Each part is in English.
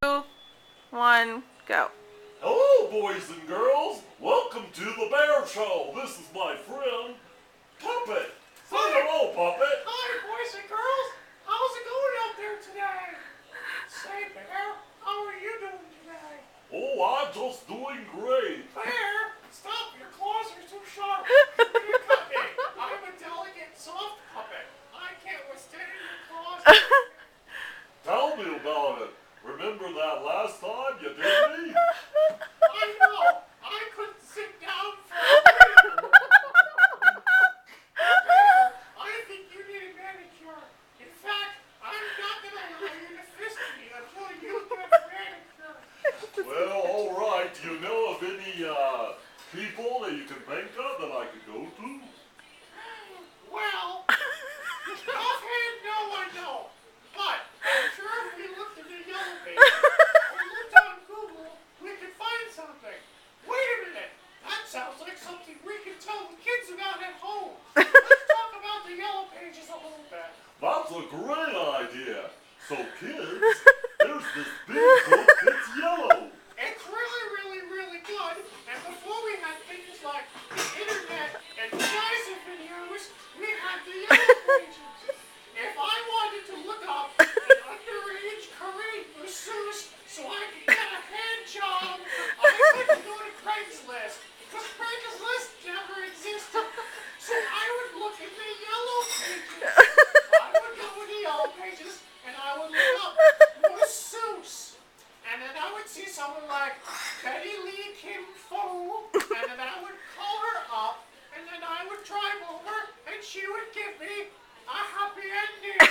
2, 1, go. Hello, boys and girls. Welcome to the Bear Show. This is my friend, Puppet. Say hello, Puppet. Hi, boys and girls. How's it going out there today? Say, Bear, how are you doing today? Oh, I'm just doing great. Bear, stop. Your claws are too sharp. You cut me. I'm a delicate, soft puppet. I can't withstand your claws. Tell me about it. Remember that last time you did me? I know. I couldn't sit down for a minute. Bear, I think you need a manicure. In fact, I'm not going to allow you to fist me until you get a manicure. Well, all right. Do you know of any people that you can think of that I could go to? Well, offhand, no, I don't. But I'm sure if we looked in the yellow pages or looked on Google, we could find something. Wait a minute. That sounds like something we can tell the kids about at home. Let's talk about the yellow pages a little bit. That's a great idea. So, kids, there's this big book that's yellow. It's really, really, really good. And before we had things like the internet and Dyson videos, we had the yellow pages. If I wanted to look up an underage Korean masseuse so I could get a hand job, I couldn't go to Craigslist because Craigslist never existed. So I would look in the yellow pages. I would go to the yellow pages and I would look up masseuse. And then I would see someone like Betty Lee Kim Foo, and then I would call her up, and then I would drive over, and she would give me a happy ending.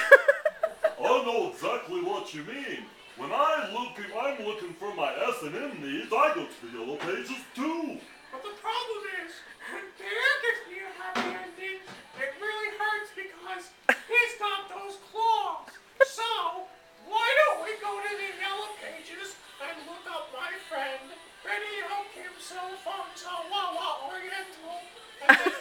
I know exactly what you mean. When I'm looking for my S&M needs, I go to the yellow pages too. But the problem is, when Bear gives me a happy ending, it really hurts because he's got those claws. So, why don't we go to the yellow pages and look up my friend Betty L. Kim So Fung So Wawa Oriental, and then